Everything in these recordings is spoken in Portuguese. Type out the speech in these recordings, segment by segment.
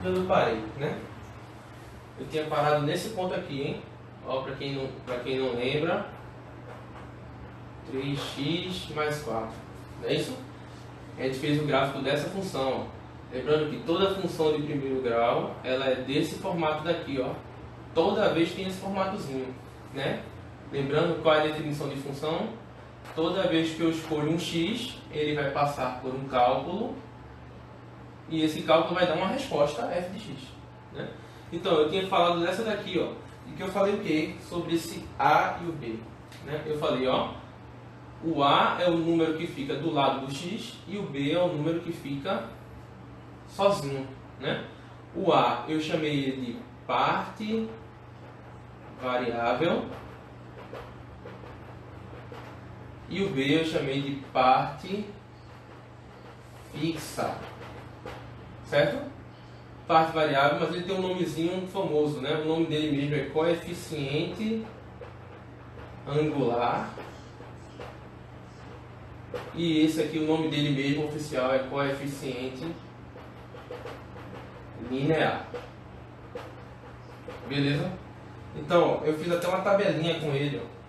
Eu parei, né? Eu tinha parado nesse ponto aqui, hein? Ó, pra quem não lembra, 3x mais 4, não é isso? A gente fez o gráfico dessa função, ó. Lembrando que toda função de primeiro grau, ela é desse formato daqui, ó. Toda vez tem esse formatozinho, né? Lembrando qual é a definição de função? Toda vez que eu escolho um x, ele vai passar por um cálculo e esse cálculo vai dar uma resposta f de x, né? Então, eu tinha falado dessa daqui, ó, e que eu falei o quê? Sobre esse a e o b, né? Eu falei, ó, o a é o número que fica do lado do x e o b é o número que fica sozinho, né? O a eu chamei ele de parte variável e o b eu chamei de parte fixa, certo? Parte variável, mas ele tem um nomezinho famoso, né? O nome dele mesmo é coeficiente angular. E esse aqui, o nome dele mesmo oficial é coeficiente linear. Beleza? Então, eu fiz até uma tabelinha com ele, ó.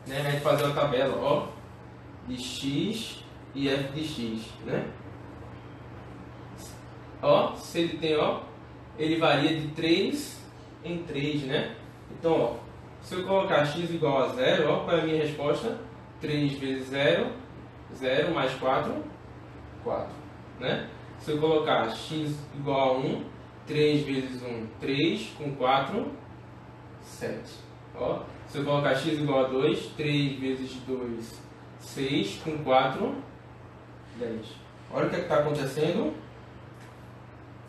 Né? A gente fazer uma tabela, ó, de x e f de x, né? Ó, se ele tem, ó, ele varia de 3 em 3, né? Então, ó, se eu colocar x igual a 0, ó, qual é a minha resposta? 3 vezes 0, 0 mais 4, 4, né? Se eu colocar x igual a 1, 3 vezes 1, 3, com 4, 7. Ó, se eu colocar x igual a 2, 3 vezes 2, 6, com 4, 10. Olha o que está acontecendo.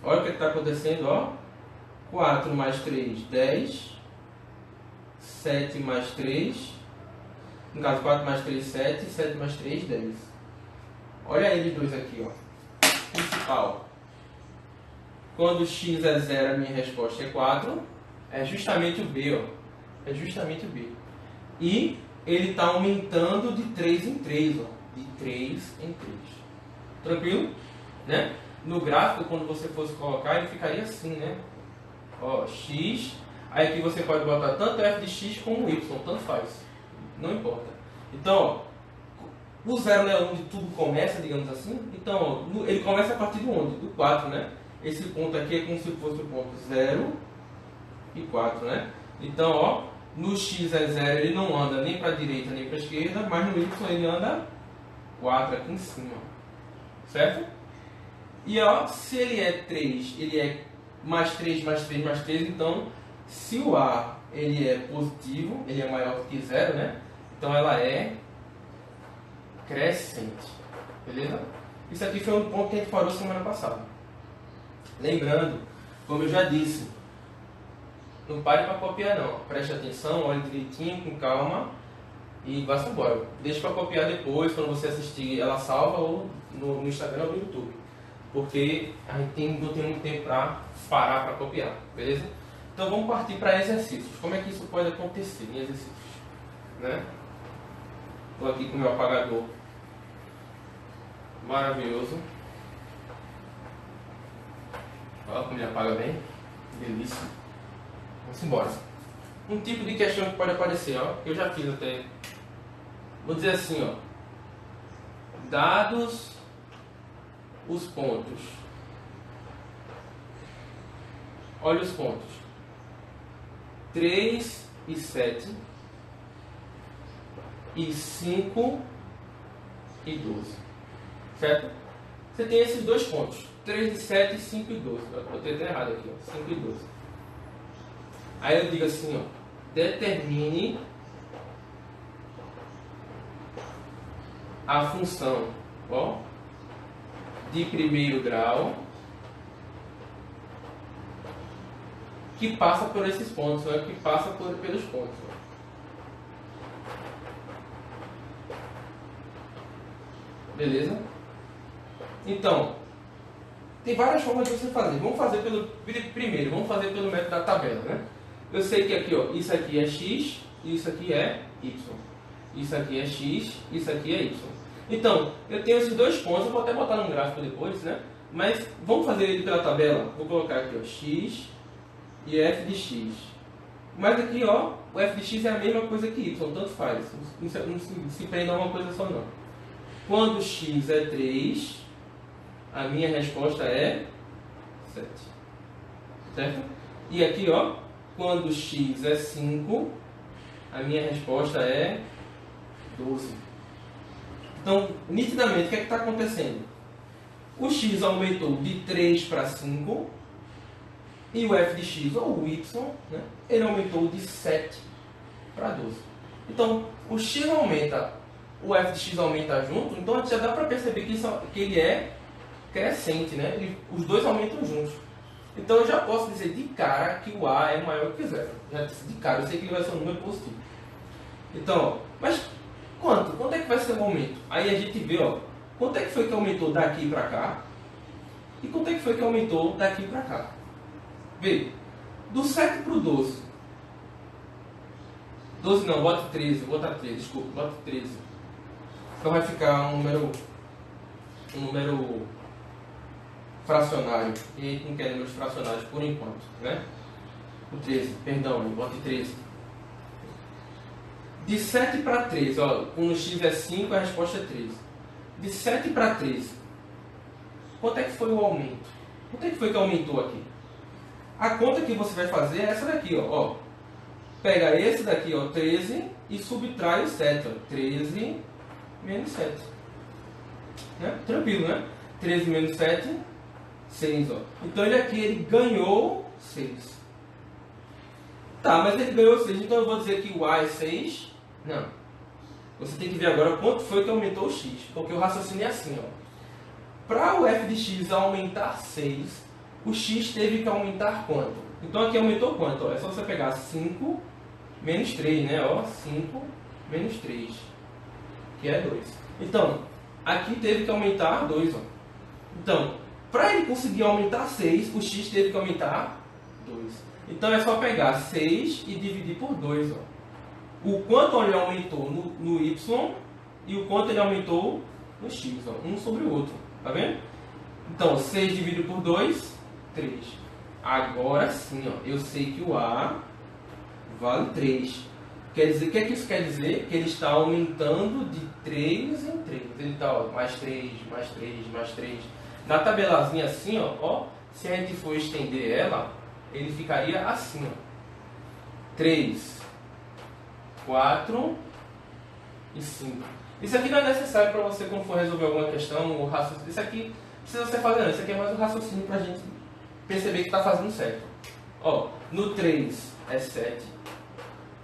Olha o que está acontecendo, ó. 4 mais 3, 10. 7 mais 3. No caso, 4 mais 3, 7. 7 mais 3, 10. Olha eles dois aqui, ó. Principal. Quando x é 0, a minha resposta é 4. É justamente o B, ó. É justamente o B. E ele está aumentando de 3 em 3, ó. De 3 em 3. Tranquilo? Né? No gráfico, quando você fosse colocar, ele ficaria assim, né? Ó, x. Aí aqui você pode botar tanto f de x como y, tanto faz. Não importa. Então, ó, o zero não é onde tudo começa, digamos assim. Então, ó, ele começa a partir de onde? Do 4, né? Esse ponto aqui é como se fosse o ponto 0 e 4, né? Então, ó, no x é 0, ele não anda nem para a direita nem para a esquerda, mas no y ele anda 4 aqui em cima. Certo? E ó, se ele é 3, ele é mais 3, mais 3, mais 3, então se o A ele é positivo, ele é maior que 0, né? Então ela é crescente. Beleza? Isso aqui foi um ponto que a gente falou semana passada. Lembrando, como eu já disse, não pare para copiar não. Preste atenção, olhe direitinho, com calma e vá-se embora. Deixe para copiar depois, quando você assistir ela salva ou no Instagram ou no YouTube. Porque a gente não tem muito tempo para parar para copiar, beleza? Então vamos partir para exercícios. Como é que isso pode acontecer em exercícios? Né? Estou aqui com o meu apagador maravilhoso. Olha como ele apaga bem. Delícia. Vamos embora. Um tipo de questão que pode aparecer, ó, que eu já fiz até. Vou dizer assim, ó. Dados os pontos. Olha os pontos. 3 e 7. E 5 e 12. Certo? Você tem esses dois pontos. 3 e 7, 5 e 12. Eu botei até errado aqui, ó. 5 e 12. Aí eu digo assim, ó. Determine a função, ó, de primeiro grau que passa por esses pontos, né? Que passa pelos pontos. Ó. Beleza? Então, tem várias formas de você fazer. Vamos fazer pelo primeiro, vamos fazer pelo método da tabela, né? Eu sei que aqui, ó, isso aqui é x e isso aqui é y. Isso aqui é x, isso aqui é y. Então, eu tenho esses dois pontos, eu vou até botar no gráfico depois, né? Mas vamos fazer ele pela tabela. Vou colocar aqui, ó, x e f de x. Mas aqui, ó, o f de x é a mesma coisa que y, tanto faz. Não se prenda a uma coisa só, não. Quando x é 3, a minha resposta é 7. Certo? E aqui, ó, quando x é 5, a minha resposta é 12. Então, nitidamente, o que é que está acontecendo? O x aumentou de 3 para 5 e o f de x, ou o y, né, ele aumentou de 7 para 12. Então, o x aumenta, o f de x aumenta junto, então já dá para perceber que ele é crescente, né? Os dois aumentam juntos. Então, eu já posso dizer de cara que o a é maior que zero. Já disse de cara, eu sei que ele vai ser um número positivo. Então, ó, mas quanto? Quanto é que vai ser o aumento? Aí a gente vê, ó, quanto é que foi que aumentou daqui para cá e quanto é que foi que aumentou daqui para cá. Vê, do 7 para o 12. 12 não, bota 13, vou botar 13, desculpa, bota 13. Então vai ficar um número fracionário. E a gente não quer números fracionários por enquanto, né? O 13, perdão, bota 13. De 7 para 13, ó, quando x é 5, a resposta é 13. De 7 para 13, quanto é que foi o aumento? Quanto é que foi que aumentou aqui? A conta que você vai fazer é essa daqui, ó. Pega esse daqui, ó, 13, e subtrai o 7, ó. 13 menos 7. Né? Tranquilo, né? 13 menos 7, 6, ó. Então ele aqui, ele ganhou 6. Tá, mas ele ganhou 6, então eu vou dizer que o a é 6? Não. Você tem que ver agora quanto foi que aumentou o x, porque o raciocínio é assim, ó. Para o f de x aumentar 6, o x teve que aumentar quanto? Então aqui aumentou quanto? Ó, é só você pegar 5 menos 3, né? Ó, 5 menos 3, que é 2. Então, aqui teve que aumentar 2, ó. Então, para ele conseguir aumentar 6, o x teve que aumentar 2. Então é só pegar 6 e dividir por 2, ó. O quanto ele aumentou no y e o quanto ele aumentou no x, ó, um sobre o outro, tá vendo? Então, 6 dividido por 2, 3. Agora sim, ó, eu sei que o a vale 3. Quer dizer, o que é que isso quer dizer? Que ele está aumentando de 3 em 3. Ele está, ó, mais 3, mais 3, mais 3. Na tabelazinha assim, ó, se a gente for estender ela, ele ficaria assim, ó. 3, 4 e 5. Isso aqui não é necessário para você, quando for resolver alguma questão, o raciocínio. Isso aqui precisa ser fazer, não. Isso aqui é mais um raciocínio para a gente perceber que está fazendo certo. Ó, no 3 é 7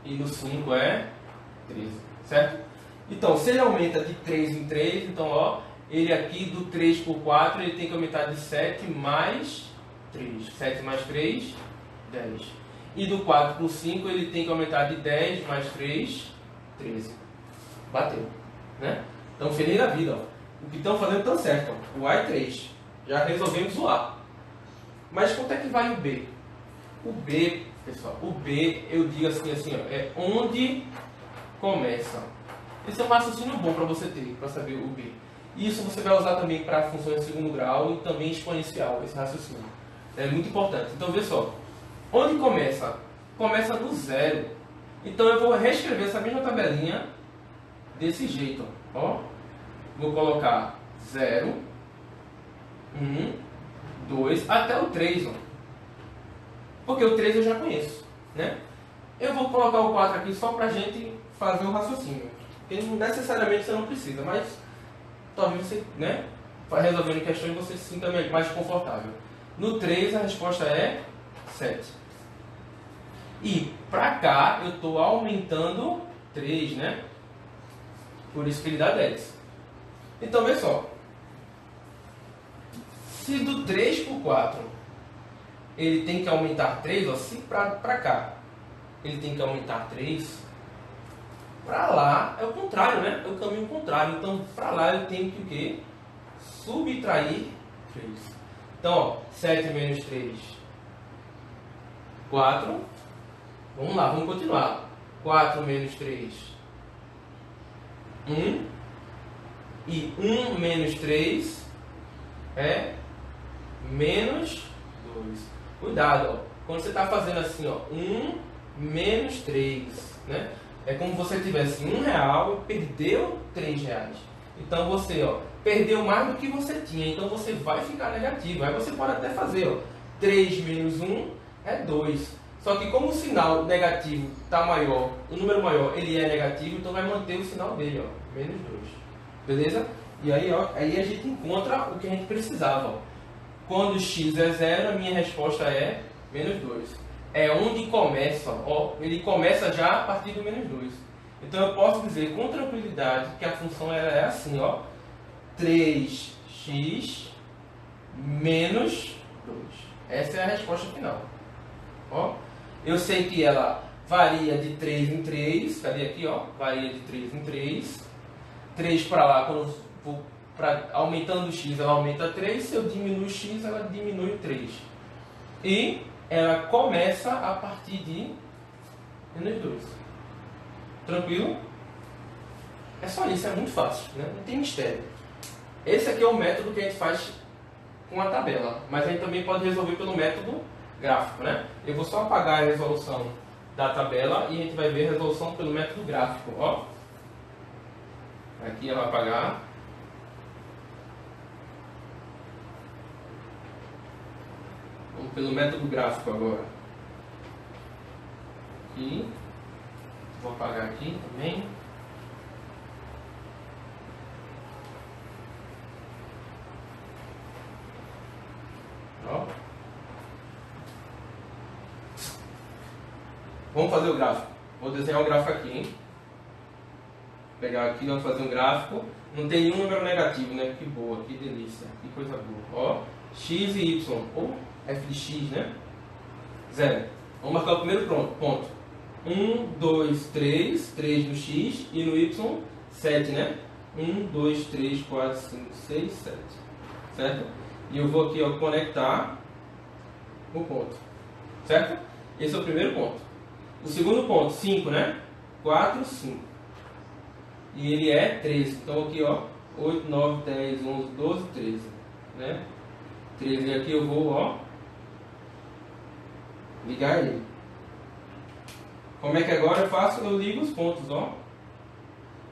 e no 5 é 13, certo? Então, se ele aumenta de 3 em 3, então, ó, ele aqui do 3 por 4, ele tem que aumentar de 7 mais 3. 7 mais 3, 10. E do 4 por 5, ele tem que aumentar de 10 mais 3, 13. Bateu, né? Então, feliz da vida, ó. O que estão fazendo tão certo, ó. O A é 3. Já resolvemos o A. Mas quanto é que vai o B? O B, pessoal, o B, eu digo assim, ó, é onde começa. Esse é um raciocínio bom para você ter, para saber o B. Isso você vai usar também para funções de segundo grau e também exponencial, esse raciocínio. É muito importante. Então, vê só. Onde começa? Começa no zero. Então, eu vou reescrever essa mesma tabelinha desse jeito. Ó. Vou colocar 0, 1, 2, até o 3. Ó. Porque o 3 eu já conheço, né? Eu vou colocar o 4 aqui só para a gente fazer o raciocínio. Porque necessariamente você não precisa, mas talvez você, né, resolvendo questões, você se sinta mais confortável. No 3 a resposta é 7. E para cá eu estou aumentando 3, né? Por isso que ele dá 10. Então, vê só. Se do 3 por 4 ele tem que aumentar 3, ó, se para cá ele tem que aumentar 3, para lá é o contrário, né? É o caminho contrário. Então, para lá eu tenho que o quê? Subtrair 3. Então, ó, 7 menos 3, 4. Vamos lá, vamos continuar. 4 menos 3, 1. E 1 menos 3 é menos 2. Cuidado, ó. Quando você está fazendo assim, ó, 1 menos 3, né? É como se você tivesse R$1 e perdeu R$3. Então você, ó, perdeu mais do que você tinha, então você vai ficar negativo. Aí você pode até fazer, ó, 3 menos 1 é 2. Só que como o sinal negativo está maior, o número maior ele é negativo, então vai manter o sinal dele, ó, menos 2. Beleza? E aí, ó, aí a gente encontra o que a gente precisava, ó. Quando x é 0, a minha resposta é menos 2. É onde começa, ó, ele começa já a partir do menos 2. Então eu posso dizer com tranquilidade que a função ela é assim, ó, 3x menos 2. Essa é a resposta final. Ó, eu sei que ela varia de 3 em 3, cadê aqui, ó? Varia de 3 em 3. 3 para lá, quando eu vou aumentando o x, ela aumenta 3. Se eu diminuo o x, ela diminui 3. E ela começa a partir de menos 2. Tranquilo? É só isso, é muito fácil, né? Não tem mistério. Esse aqui é o método que a gente faz com a tabela, mas a gente também pode resolver pelo método gráfico, né? Eu vou só apagar a resolução da tabela e a gente vai ver a resolução pelo método gráfico, ó. Aqui ela vai apagar. Vamos pelo método gráfico agora. Aqui. Vou apagar aqui também. Ó. Vamos fazer o gráfico. Vou desenhar o gráfico aqui, hein? Vou pegar aqui, vamos fazer um gráfico. Não tem nenhum número negativo, né? Que boa, que delícia, que coisa boa. Ó, x e y, ou f de x, né? 0. Vamos marcar o primeiro ponto. 1, 2, 3, 3 no x e no y, 7, né? 1, 2, 3, 4, 5, 6, 7. Certo? E eu vou aqui, ó, conectar o ponto. Certo? Esse é o primeiro ponto. O segundo ponto, 5, né? 4, 5. E ele é 13. Então aqui, ó, 8, 9, 10, 11, 12, 13. Né? 13. E aqui eu vou, ó, ligar ele. Como é que agora eu faço? Eu ligo os pontos, ó.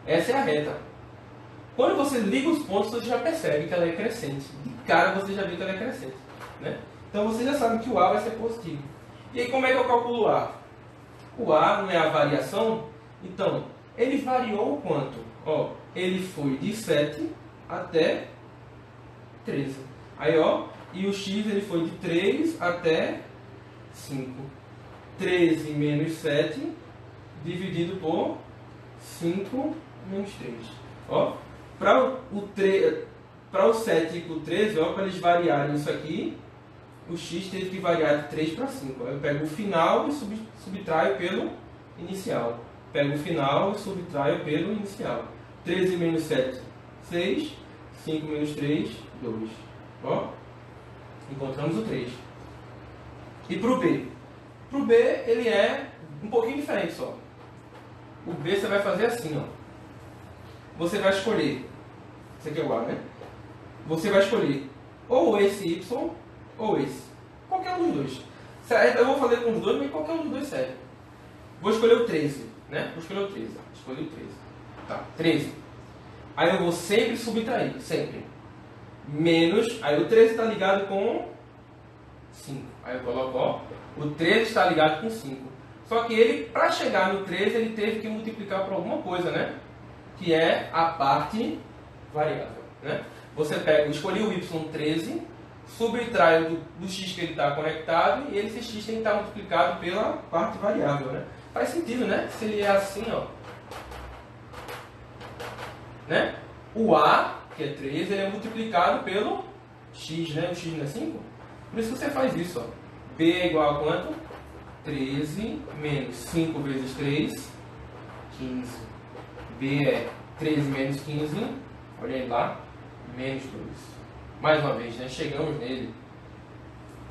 Essa é a reta. Quando você liga os pontos, você já percebe que ela é crescente. De cara você já viu que ela é crescente, né? Então você já sabe que o A vai ser positivo. E aí como é que eu calculo o A? O A não é a variação? Então, ele variou o quanto? Ó, ele foi de 7 até 13. Aí, ó, e o X ele foi de 3 até 5. 13 menos 7 dividido por 5 menos 3. Ó, para o 7 e para o 13, ó, para eles variarem isso aqui, o x teve que variar de 3 para 5. Aí eu pego o final e subtraio pelo inicial. Pego o final e subtraio pelo inicial. 13 menos 7, 6. 5 menos 3, 2. Ó, encontramos o 3. E para o B? Para o B, ele é um pouquinho diferente só. O B você vai fazer assim, ó. Você vai escolher, esse aqui é o A, né? Você vai escolher ou esse Y ou esse. Qualquer um dos dois. Eu vou fazer com os dois, mas qualquer um dos dois serve. Vou escolher o 13, né? Vou escolher o 13. Escolhi o 13. Tá, 13. Aí eu vou sempre subtrair, sempre. Menos, aí o 13 está ligado com 5. Aí eu coloco, ó, o 13 está ligado com 5. Só que ele, para chegar no 13, ele teve que multiplicar por alguma coisa, né? Que é a parte variável, né? Você pega, escolhi o y13, subtrai do x que ele está conectado e esse x tem que estar multiplicado pela parte variável, né? Faz sentido, né? Se ele é assim, ó, né? O a, que é 13, ele é multiplicado pelo x, né? O x não é 5? Por isso que você faz isso, ó. B é igual a quanto? 13 menos 5 vezes 3, 15. B é 13 menos 15, olha aí lá, menos 2. Mais uma vez, né? Chegamos nele.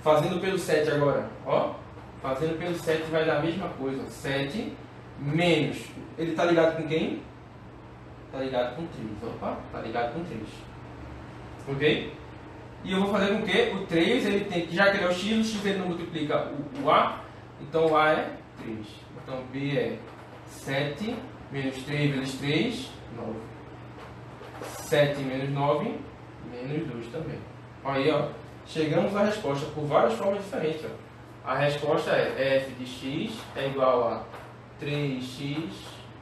Fazendo pelo 7 agora, ó. Fazendo pelo 7 vai dar a mesma coisa. 7 menos, ele está ligado com quem? Está ligado com 3. Opa, está ligado com 3. Ok? E eu vou fazer com que o 3, ele tem, já que ele é o x ele não multiplica o a, então o a é 3. Então b é 7 menos 3 vezes 3, 9. 7 menos 9, menos 2 também. Aí, ó, chegamos à resposta por várias formas diferentes. Ó. A resposta é f de x é igual a 3x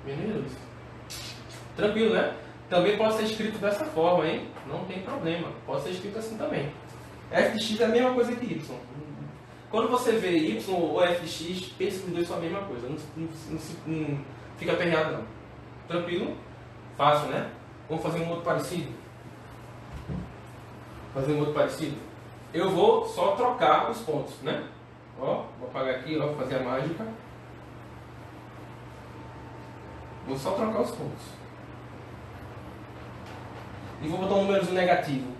menos 2. Tranquilo, né? Também pode ser escrito dessa forma, hein? Não tem problema. Pode ser escrito assim também. F de x é a mesma coisa que y. Quando você vê y ou f de x, pense que os dois são a mesma coisa. Não fica aperreado, não. Tranquilo? Fácil, né? Vamos fazer um outro parecido. Eu vou só trocar os pontos, né? Ó, vou apagar aqui, ó, fazer a mágica. Vou só trocar os pontos. E vou botar um número negativo,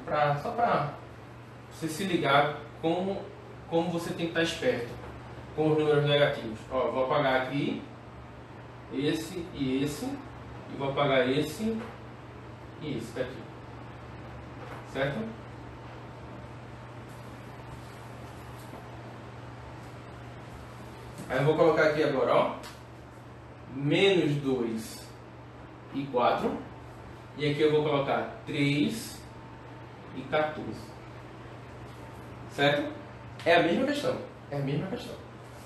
só para você se ligar como você tem que estar esperto com os números negativos. Ó, vou apagar aqui esse e esse, e vou apagar esse e esse daqui. Certo? Aí eu vou colocar aqui agora, ó, menos 2 e 4. E aqui eu vou colocar 3 e 14. Certo? É a mesma questão.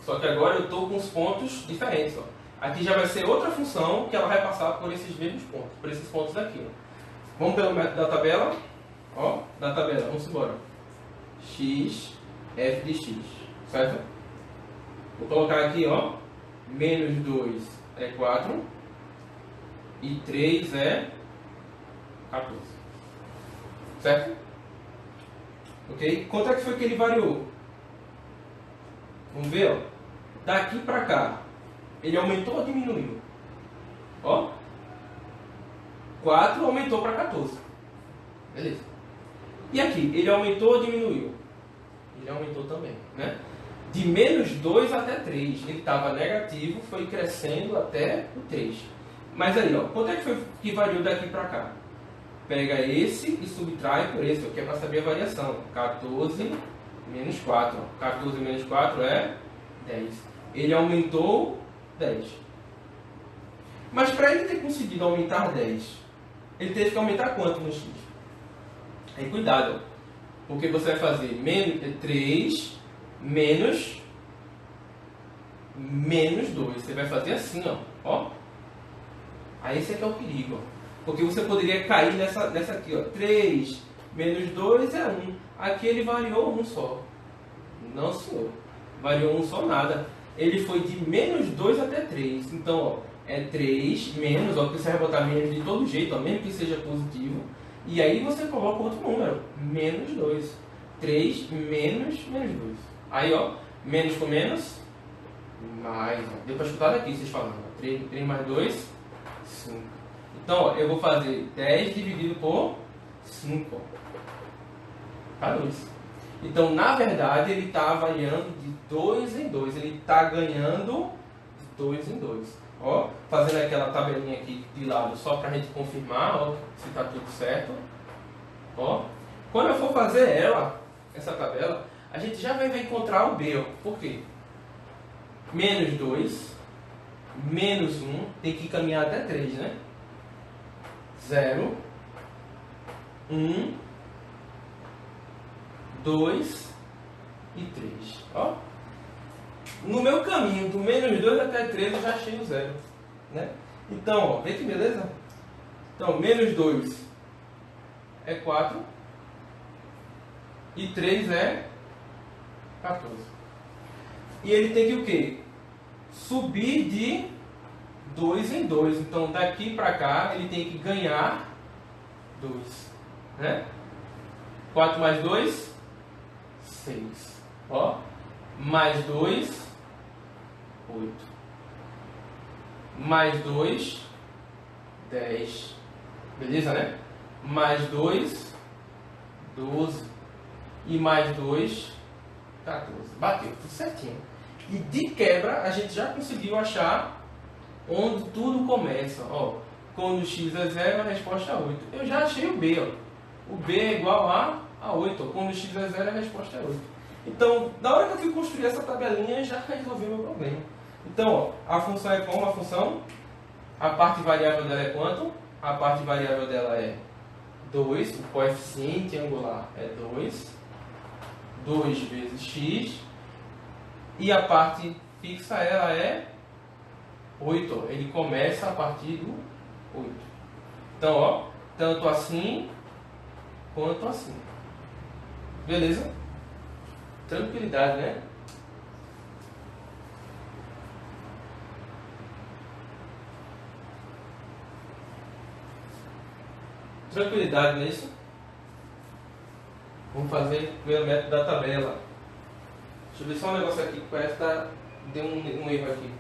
Só que agora eu estou com os pontos diferentes. Ó. Aqui já vai ser outra função que ela vai passar por esses mesmos pontos. Por esses pontos daqui. Ó. Vamos pelo método da tabela. Ó, da tabela. Vamos embora. X, f de x. Certo? Vou colocar aqui, ó. Menos 2 é 4. E 3 é 14. Certo? Ok? Quanto é que foi que ele variou? Vamos ver, ó. Daqui para cá, ele aumentou ou diminuiu? Ó. 4 aumentou para 14. Beleza. E aqui, ele aumentou ou diminuiu? Ele aumentou também, né? De menos 2 até 3. Ele estava negativo, foi crescendo até o 3. Mas aí, ó, quanto é que foi que variou daqui para cá? Pega esse e subtrai por esse, que é para saber a variação. 14 menos 4. 14 menos 4 é 10. Ele aumentou 10. Mas para ele ter conseguido aumentar 10, ele teve que aumentar quanto no x? Aí cuidado, ó, porque você vai fazer 3 menos 2. Você vai fazer assim, ó. Aí esse aqui é o perigo, ó. Porque você poderia cair nessa aqui, ó. 3 menos 2 é 1. Aqui ele variou 1 só. Não, senhor. Variou 1 só nada. Ele foi de menos 2 até 3. Então, ó, é 3 menos, ó, porque você vai botar menos de todo jeito, ó, mesmo que seja positivo. E aí você coloca outro número, menos 2. 3 menos 2. Aí, ó, menos com menos, mais. Ó. Deu para escutar daqui vocês falando. 3 mais 2, 5. Então, ó, eu vou fazer 10 dividido por 5. Tá 2. Então, na verdade, ele está variando de 2 em 2. Ele está ganhando de 2 em 2. Ó, fazendo aquela tabelinha aqui de lado, só para a gente confirmar, ó, se está tudo certo. Ó, quando eu for fazer essa tabela, a gente já vai encontrar o B. Ó. Por quê? Menos 2, menos 1, tem que caminhar até 3, né? 0, 1, 2 e 3. Ó. No meu caminho do menos 2 até 3 eu já achei o 0. Né? Então, ó, vê que beleza? Então, menos 2 é 4 e 3 é 14. E ele tem que o quê? Subir de 2 em 2. Então, daqui para cá, ele tem que ganhar 2. Né? 4 mais 2, 6. Ó. Mais 2, 8. Mais 2, 10. Beleza, né? Mais 2, 12. E mais 2, 14. Bateu, tudo certinho. E de quebra, a gente já conseguiu achar onde tudo começa. Ó, quando x é 0, a resposta é 8. Eu já achei o B. Ó. O B é igual a a 8. Quando x é 0, a resposta é 8. Então, na hora que eu fui construir essa tabelinha, já resolvi o meu problema. Então, ó, a função é como? A função, a parte variável dela é quanto? A parte variável dela é 2, o coeficiente angular é 2, 2 vezes x, e a parte fixa ela é 8, ele começa a partir do 8. Então, ó, tanto assim quanto assim. Beleza? Tranquilidade, né? Tranquilidade nisso. Vamos fazer pelo método da tabela. Deixa eu ver só um negócio aqui que parece que deu um erro aqui.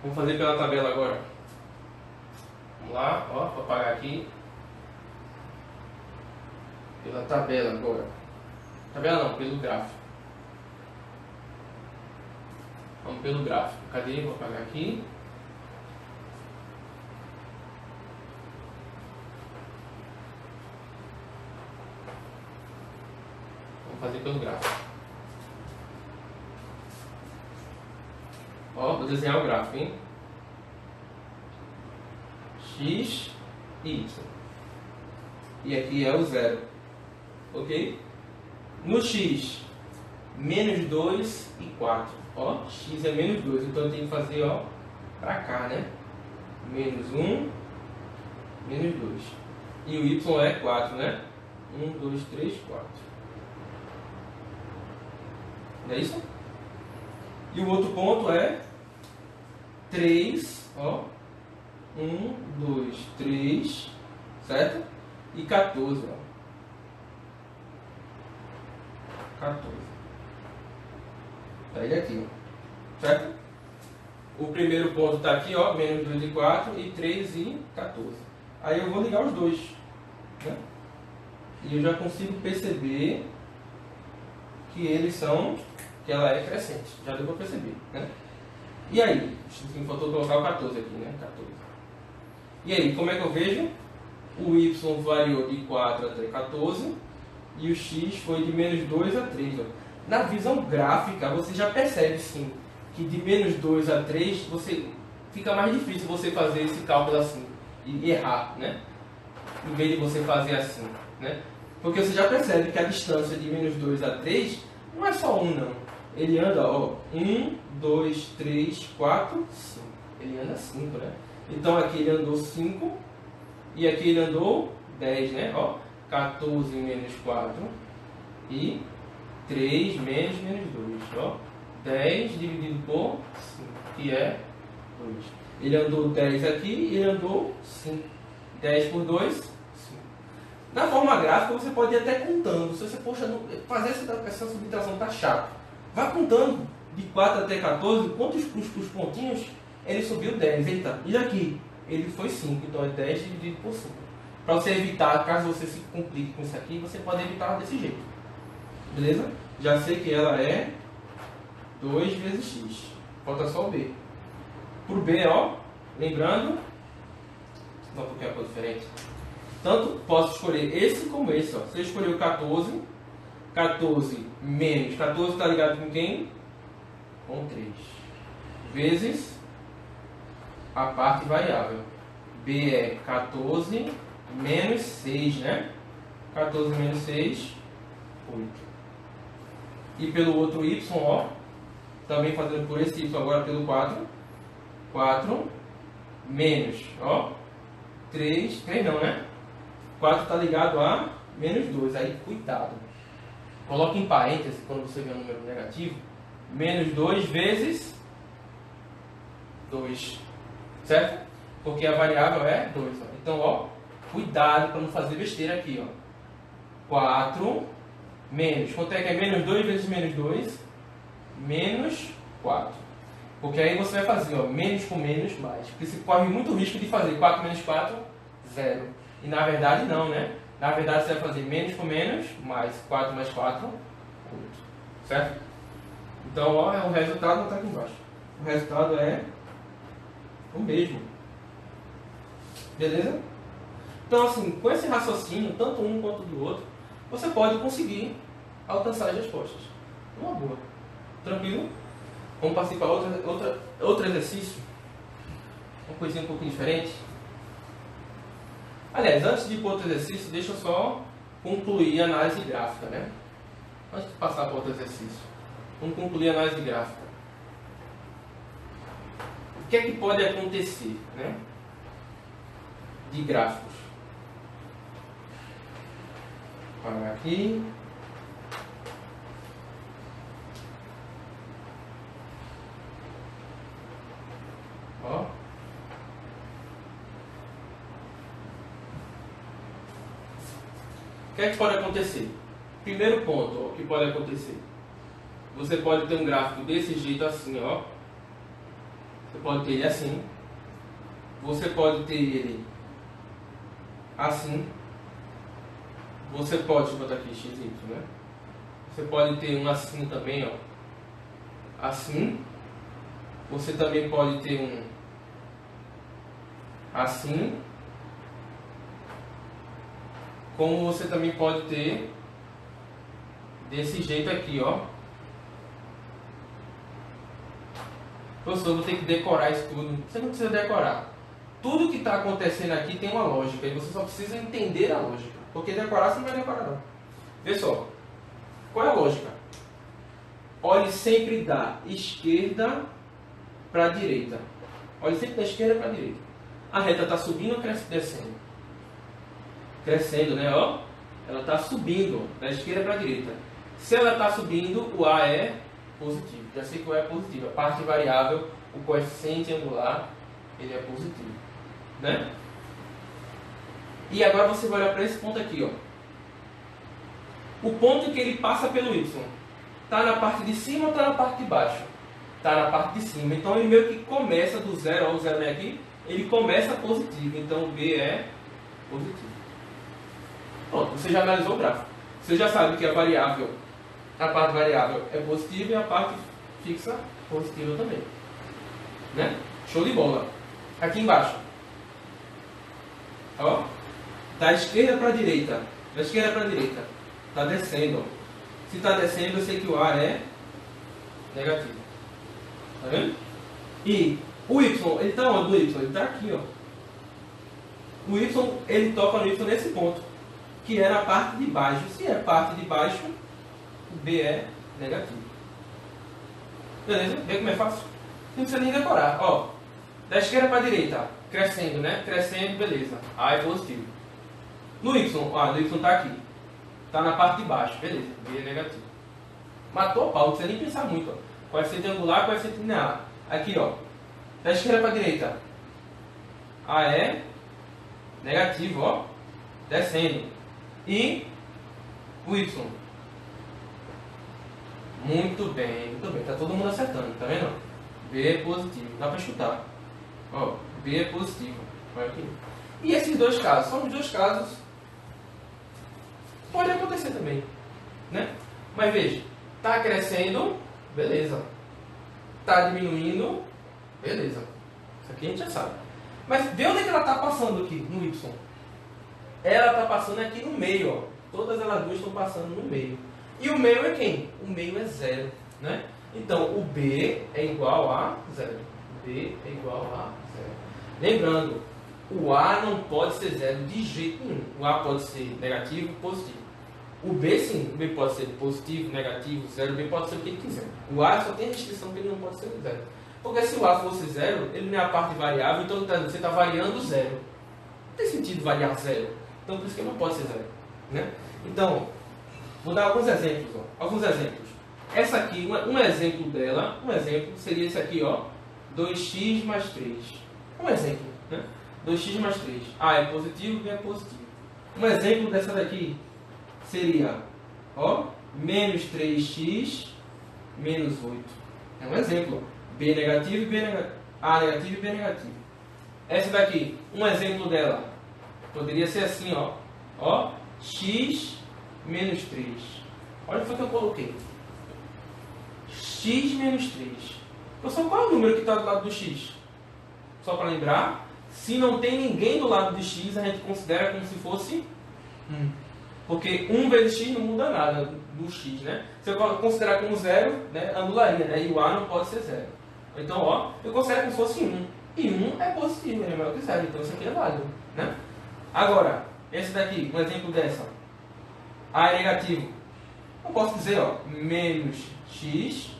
Vamos fazer pela tabela agora. Vamos lá, ó, vou apagar aqui. Pela tabela agora. Tabela não, pelo gráfico. Vamos pelo gráfico. Cadê? Vou apagar aqui. Vamos fazer pelo gráfico. Ó, vou desenhar o gráfico, hein? X e Y. E aqui é o 0. Ok? No X, menos 2 e 4. Ó, X é menos 2. Então eu tenho que fazer, ó, pra cá, né? Menos 1, menos 2. E o Y é 4, né? 1, 2, 3, 4. Não é isso? E o outro ponto é 3, ó. 1, 2, 3, certo? E 14, ó. 14. Tá ele aqui, ó. Certo? O primeiro ponto está aqui, ó. Menos 2 e 4 e 3 e 14. Aí eu vou ligar os dois, né? E eu já consigo perceber que eles são, que ela é crescente. Já deu para perceber, né? E aí? Faltou colocar o 14 aqui, né? 14. E aí, como é que eu vejo? O y variou de 4 até 14 e o x foi de menos 2 a 3. Ó. Na visão gráfica, você já percebe, sim, que de menos 2 a 3 fica mais difícil você fazer esse cálculo assim e errar, né? Em vez de você fazer assim, né? Porque você já percebe que a distância de menos 2 a 3 não é só 1, não. Ele anda, ó, 1, 2, 3, 4, 5. Ele anda 5, né? Então aqui ele andou 5 e aqui ele andou 10, né? Ó, 14 menos 4 e 3 menos 2. Ó, 10 dividido por 5, que é 2. Ele andou 10 aqui e ele andou 5. 10 por 2, 5. Na forma gráfica você pode ir até contando. Se você, poxa, fazer essa subtração tá chato. Vá contando de 4 até 14, quantos os pontinhos ele subiu 10. Eita, e aqui? Ele foi 5, então é 10 dividido por 5. Para você evitar, caso você se complique com isso aqui, você pode evitar desse jeito. Beleza? Já sei que ela é 2 vezes x. Falta só o b. Por b, ó, lembrando, vou porque é uma coisa diferente. Tanto posso escolher esse como esse, ó. Você escolheu 14, 14 menos, 14 está ligado com quem? Com 3. Vezes a parte variável. B é 14 menos 6, né? 14 menos 6, 8. E pelo outro y, ó, também fazendo por esse y agora pelo 4, 4 menos, ó, 3 não, né? 4 está ligado a menos 2, aí cuidado. Coloque em parênteses quando você vê um número negativo, menos 2 vezes 2, certo? Porque a variável é 2, ó. Então, ó, cuidado para não fazer besteira aqui, ó. 4 menos, quanto é que é menos 2 vezes menos 2? Menos 4. Porque aí você vai fazer, ó, menos com menos, mais. Porque você corre muito risco de fazer 4 menos 4, 0. E na verdade não, né? Na verdade você vai fazer menos com menos, mais 4 mais 4, 8. Certo? Então, ó, o resultado está aqui embaixo. O resultado é o mesmo. Beleza? Então, assim, com esse raciocínio, tanto um quanto do outro, você pode conseguir alcançar as respostas. Uma boa. Tranquilo? Vamos partir para outro exercício. Uma coisinha um pouco diferente. Aliás, antes de ir para outro exercício, deixa eu só concluir a análise gráfica, né? Antes de passar para outro exercício. Vamos concluir a análise gráfica. O que é que pode acontecer, né? De gráficos. Vou parar aqui. Ó. O que é que pode acontecer? Primeiro ponto, ó, que pode acontecer. Você pode ter um gráfico desse jeito assim, ó. Você pode ter ele assim. Você pode ter ele assim. Você pode, deixa eu botar aqui XY, né? Você pode ter um assim também, ó. Assim. Você também pode ter um assim. Como você também pode ter desse jeito aqui, ó. Professor, eu vou ter que decorar isso tudo. Você não precisa decorar. Tudo que está acontecendo aqui tem uma lógica e você só precisa entender a lógica. Porque decorar você não vai decorar não. Vê só. Qual é a lógica? Olhe sempre da esquerda para a direita. Olhe sempre da esquerda para a direita. A reta está subindo ou descendo? Crescendo, né? Ó, ela está subindo da esquerda para a direita. Se ela está subindo, o A é positivo. Já sei que o A é positivo. A parte variável, o coeficiente angular, ele é positivo, né? E agora você vai olhar para esse ponto aqui, ó. O ponto que ele passa pelo Y está na parte de cima ou está na parte de baixo? Está na parte de cima. Então ele meio que começa do zero, ó, o zero é aqui, ele começa positivo. Então o B é positivo. Pronto, você já analisou o gráfico. Você já sabe que a parte variável é positiva e a parte fixa positiva também. Né? Show de bola. Aqui embaixo. Ó, da esquerda para a direita. Da esquerda para a direita. Está descendo. Se está descendo, eu sei que o A é negativo. Tá vendo? E o Y, ele está onde? O Y, ele está aqui, ó. O Y, ele toca no Y nesse ponto, que é na parte de baixo. Se é parte de baixo, o B é negativo. Beleza? Vê como é fácil? Não precisa nem decorar. Ó, da esquerda para a direita, crescendo, né? Crescendo, beleza. A é positivo. No Y, no Y está aqui. Está na parte de baixo, beleza. B é negativo. Matou o pau, não precisa nem pensar muito. Ó. Coeficiente angular, coeficiente linear. Aqui, ó. Da esquerda para a direita, A é negativo, ó. Descendo. E o Y. Muito bem, muito bem. Tá todo mundo acertando, tá vendo? B é positivo. Dá para chutar. Ó, B é positivo. Olha aqui. E esses dois casos? São os dois casos. Pode acontecer também, né? Mas veja, tá crescendo, beleza. Tá diminuindo, beleza. Isso aqui a gente já sabe. Mas vê onde é que ela tá passando aqui, no Y. Ela tá passando aqui no meio, ó. Todas elas duas estão passando no meio. E o meio é quem? O meio é zero, né? Então, o B é igual a zero. B é igual a zero. Lembrando, o A não pode ser zero de jeito nenhum. O A pode ser negativo ou positivo. O B sim, o B pode ser positivo, negativo, zero. O B pode ser o que ele quiser. O A só tem restrição que ele não pode ser zero. Porque se o A fosse zero, ele não é a parte variável, então você está variando zero. Não tem sentido variar zero. Então por isso que ele não pode ser zero, né? Então, vou dar alguns exemplos, ó. Alguns exemplos. Essa aqui, um exemplo dela, um exemplo seria esse aqui, ó. 2x mais 3. Um exemplo, né? 2x mais 3. A é positivo, B é positivo. Um exemplo dessa daqui seria, ó, menos 3x menos 8. É um exemplo. B negativo e B negativo. A negativo e B negativo. Essa daqui, um exemplo dela, poderia ser assim, ó. Ó, x menos 3. Olha o que eu coloquei. X menos 3. Professor, qual é o número que está do lado do x? Só para lembrar, Se não tem ninguém do lado de x, a gente considera como se fosse 1. Porque 1 vezes x não muda nada do x, né? Se eu considerar como 0, né, anularia, né? E o a não pode ser 0. Então, ó, eu considero como se fosse 1. E 1 é positivo, ele é maior que 0. Então, isso aqui é válido, né? Agora, esse daqui, um exemplo dessa. A é negativo. Eu posso dizer, ó, menos x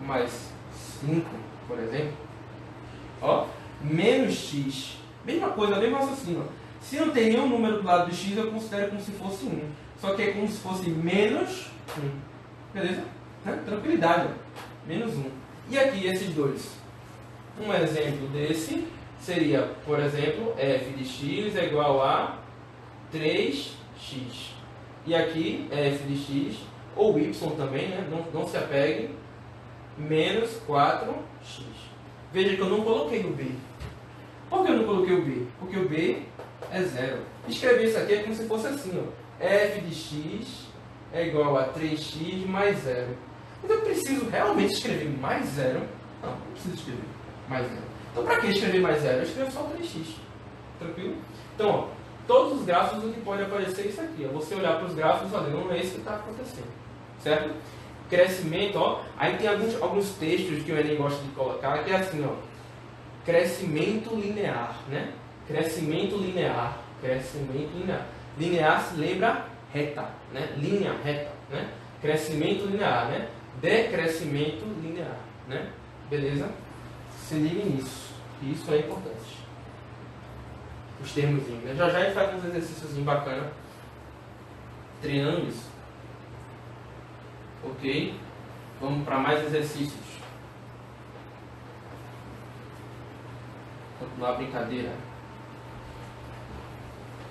mais 5, por exemplo. Ó, menos x. Mesma coisa, mesmo raciocínio. Se não tem nenhum número do lado do x, eu considero como se fosse 1. Só que é como se fosse menos 1. Beleza? Né? Tranquilidade. Ó. Menos 1. E aqui, esses dois. Um exemplo desse seria, por exemplo, f de x é igual a 3x. E aqui, f de x, ou y também, né? Não se apegue, menos 4x. Veja que eu não coloquei o b. Por que eu não coloquei o b? Porque o b é 0. Escrever isso aqui é como se fosse assim, ó. F de x é igual a 3x mais 0. Mas eu preciso realmente escrever mais 0? Não preciso escrever mais 0. Então, para que escrever mais 0? Eu escrevo só 3x. Tranquilo? Então, ó, todos os gráficos o que pode aparecer é isso aqui. Ó. Você olhar para os gráficos, olha, não é isso que está acontecendo. Certo? Crescimento, ó. Aí tem alguns textos que o Enem gosta de colocar, que é assim, ó. Crescimento linear, né? Crescimento linear. Crescimento linear. Linear se lembra reta, né? Linha reta, né? Crescimento linear, né? Decrescimento linear, né? Beleza? Se ligue nisso. Isso é importante. Os termos, né? Já já a gente faz uns exercícios bacanas treinando isso. Ok? Vamos para mais exercícios. Continuar a brincadeira.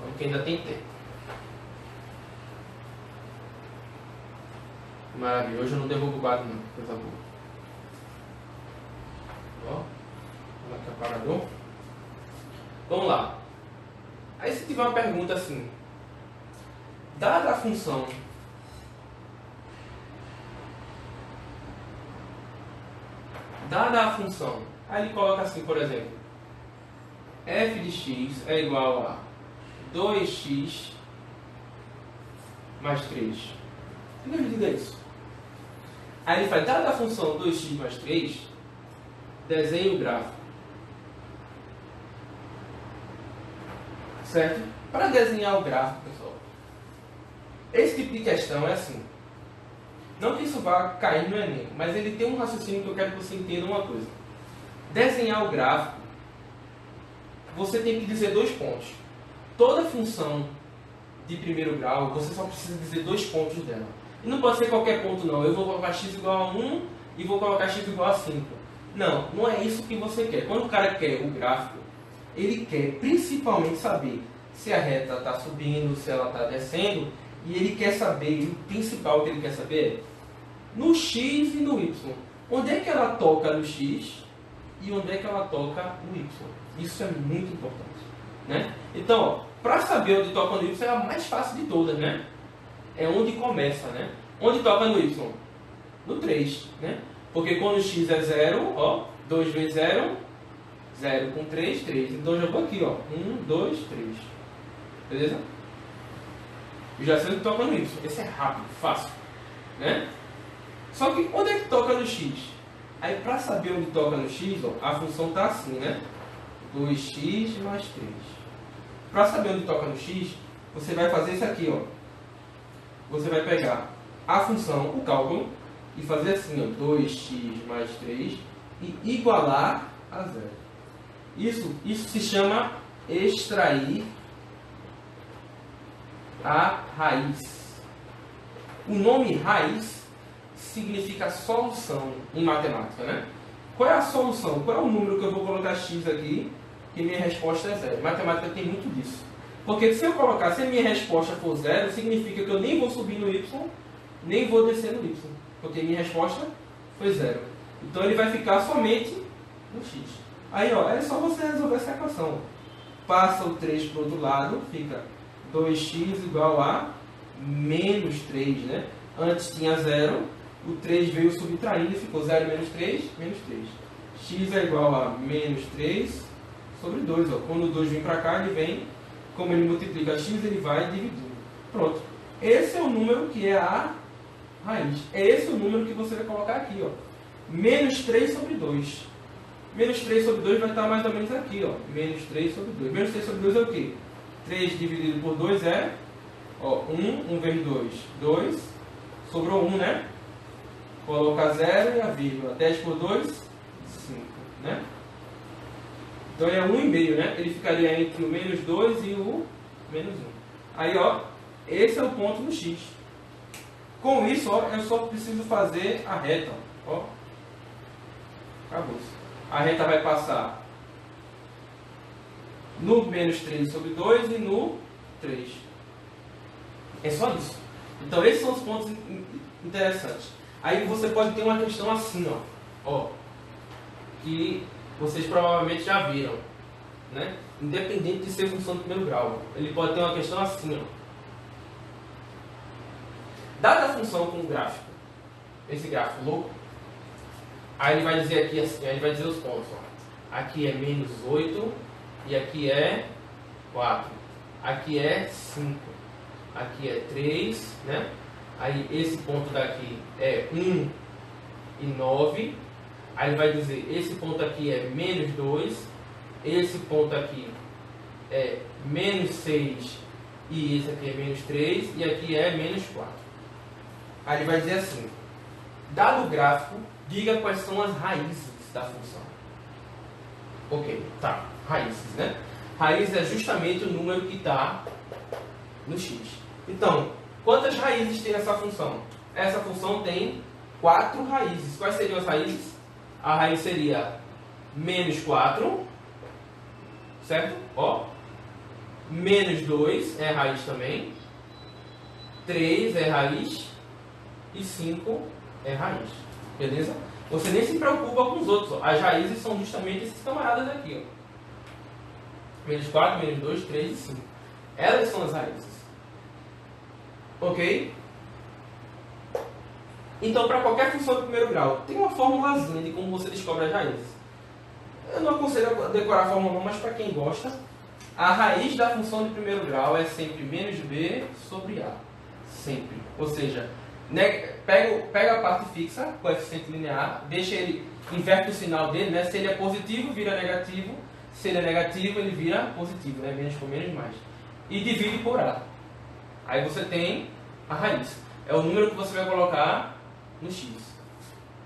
Vamos que ainda tem tempo. Maravilha. Hoje eu não derrubo o quadro não. Coisa boa. Ó. Olha aqui o aparador. Vamos lá. Aí se tiver uma pergunta assim. Dada a função aí ele coloca assim, por exemplo, f de x é igual a 2x mais 3. O que ele diga isso? Aí ele faz, dada a função 2x mais 3, desenhe o gráfico. Certo? Para desenhar o gráfico, pessoal, esse tipo de questão é assim. Não que isso vá cair no Enem, mas ele tem um raciocínio que eu quero que você entenda uma coisa. Desenhar o gráfico, você tem que dizer 2 pontos. Toda função de primeiro grau, você só precisa dizer 2 pontos dela. E não pode ser qualquer ponto não. Eu vou colocar x igual a 1 e vou colocar x igual a 5. Não, não é isso que você quer. Quando o cara quer o gráfico, ele quer principalmente saber se a reta está subindo, se ela está descendo. E ele quer saber, o principal que ele quer saber é no x e no y. Onde é que ela toca no x e onde é que ela toca no y. Isso é muito importante, né? Então, para saber onde toca no y é a mais fácil de todas, né? É onde começa, né? Onde toca no y? No 3, né? Porque quando o x é 0, ó, 2 vezes 0, 0 com 3, 3. Então eu já vou aqui, ó, 1, 2, 3. Beleza? Eu já sei onde toca no y. Esse é rápido, fácil, né? Só que onde é que toca no x? Aí para saber onde toca no x, ó, a função está assim, né? 2x mais 3. Para saber onde toca no x, você vai fazer isso aqui, ó. Você vai pegar a função, o cálculo, e fazer assim, ó, 2x mais 3 e igualar a 0. Isso se chama extrair a raiz. O nome raiz significa solução em matemática, né? Qual é a solução? Qual é o número que eu vou colocar x aqui e minha resposta é 0? Matemática tem muito disso. Porque se eu colocar, se a minha resposta for 0, significa que eu nem vou subir no y, nem vou descer no y. Porque minha resposta foi 0. Então ele vai ficar somente no x. Aí, ó, é só você resolver essa equação. Passa o 3 para o outro lado, fica 2x igual a menos 3, né? Antes tinha 0, o 3 veio subtraindo e ficou 0 menos 3, menos 3. X é igual a menos 3 sobre 2. Ó. Quando o 2 vem para cá, ele vem, como ele multiplica x, ele vai dividindo. Pronto. Esse é o número que é a raiz. É esse o número que você vai colocar aqui. Ó. Menos 3 sobre 2. Menos 3 sobre 2 vai estar mais ou menos aqui. Ó. Menos 3 sobre 2. Menos 3 sobre 2 é o quê? 3 dividido por 2 é 1 vezes 2, 2. Sobrou 1, né? Coloca 0 e a vírgula. 10 por 2, 5. Né? Então é 1,5, né? Ele ficaria entre o menos 2 e o menos 1. Aí, ó, esse é o ponto no x. Com isso, ó, eu só preciso fazer a reta. Ó. Acabou. A reta vai passar no menos 3 sobre 2 e no 3. É só isso. Então, esses são os pontos interessantes. Aí você pode ter uma questão assim, ó, que vocês provavelmente já viram, né? Independente de ser função de primeiro grau. Ele pode ter uma questão assim, ó. Dada a função com o gráfico, esse gráfico louco, aí ele vai dizer aqui assim, aí ele vai dizer os pontos, ó. Aqui é menos 8 e aqui é 4. Aqui é 5. Aqui é 3, né? Aí esse ponto daqui é 1 e 9. Aí ele vai dizer, esse ponto aqui é menos 2. Esse ponto aqui é menos 6. E esse aqui é menos 3. E aqui é menos 4. Aí ele vai dizer assim, dado o gráfico, diga quais são as raízes da função. Ok, tá. Raízes, né? Raiz é justamente o número que está no x. Então, quantas raízes tem essa função? Essa função tem 4 raízes. Quais seriam as raízes? A raiz seria menos 4, certo? Ó. Menos 2 é raiz também. 3 é raiz. E 5 é raiz. Beleza? Você nem se preocupa com os outros. Ó. As raízes são justamente esses camaradas aqui. Ó. Menos 4, menos 2, 3 e 5. Elas são as raízes. Ok? Então, para qualquer função de primeiro grau, tem uma formulazinha de como você descobre as raízes. Eu não aconselho a decorar a fórmula, mas para quem gosta, a raiz da função de primeiro grau é sempre menos b sobre a. Sempre. Ou seja, pega a parte fixa, coeficiente linear, deixa ele, inverte o sinal dele, né? Se ele é positivo, vira negativo. Se ele é negativo, ele vira positivo, né? Menos por menos mais. E divide por a. Aí você tem a raiz. É o número que você vai colocar no x.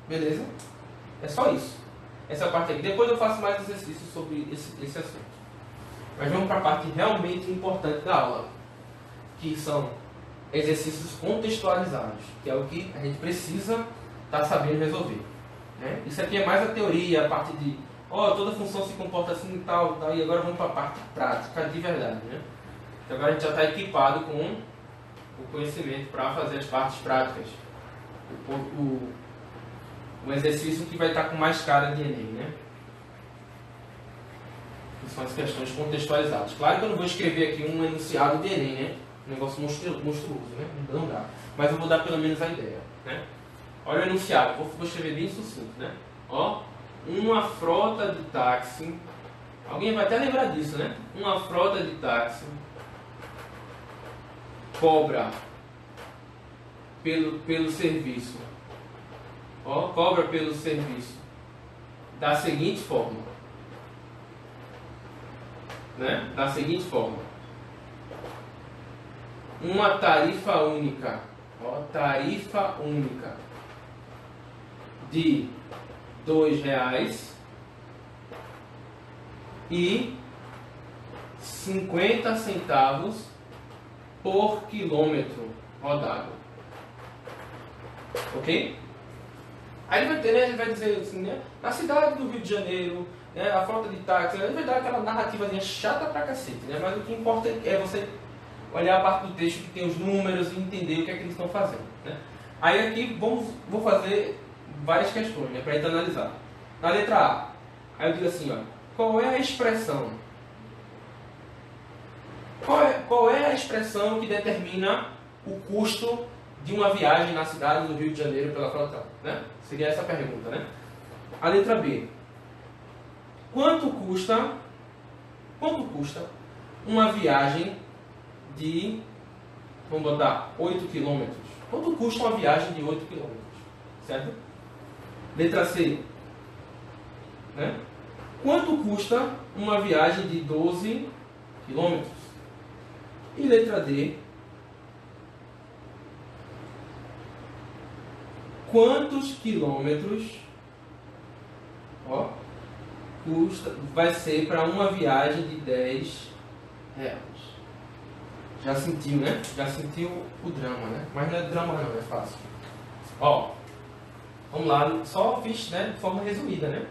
Beleza? É só isso. Essa parte aqui. Depois eu faço mais exercícios sobre esse assunto. Mas vamos para a parte realmente importante da aula, que são exercícios contextualizados, que é o que a gente precisa estar sabendo resolver. Né? Isso aqui é mais a teoria, a parte de toda função se comporta assim e tal, e agora vamos para a parte prática de verdade. Né? Então agora a gente já está equipado com o conhecimento para fazer as partes práticas. O exercício que vai estar com mais cara de Enem, né? Que são as questões contextualizadas. Claro que eu não vou escrever aqui um enunciado de Enem, né? Um negócio monstruoso, né? Não dá. Mas eu vou dar pelo menos a ideia, né? Olha o enunciado, vou escrever bem sucinto, né? Ó, uma frota de táxi. Alguém vai até lembrar disso, né? Uma frota de táxi cobra pelo serviço. Ó, cobra pelo serviço da seguinte forma, né? Da seguinte forma: uma tarifa única, ó, tarifa única de R$2 e 50 centavos por quilômetro rodado. Ok? Aí ele vai ter, né, ele vai dizer assim, né, na cidade do Rio de Janeiro, né, a frota de táxi, ele vai dar aquela narrativazinha chata pra cacete, né, mas o que importa é você olhar a parte do texto que tem os números e entender o que é que eles estão fazendo. Né. Aí aqui vou fazer várias questões, né, para a gente analisar. Na letra A, aí eu digo assim, ó, qual é a expressão? Qual é a expressão que determina o custo de uma viagem na cidade do Rio de Janeiro pela frota? Né? Seria essa a pergunta, né? A letra B. Quanto custa Quanto custa uma viagem de, vamos botar, 8 km? Quanto custa uma viagem de 8 km? Certo? Letra C. Né? Quanto custa uma viagem de 12 km? E letra D. Quantos quilômetros custa, vai ser para uma viagem de 10 reais? Já sentiu, né? Já sentiu o drama, né? Mas não é drama não, é fácil. Ó, vamos lá, só fiz, né, de forma resumida, né?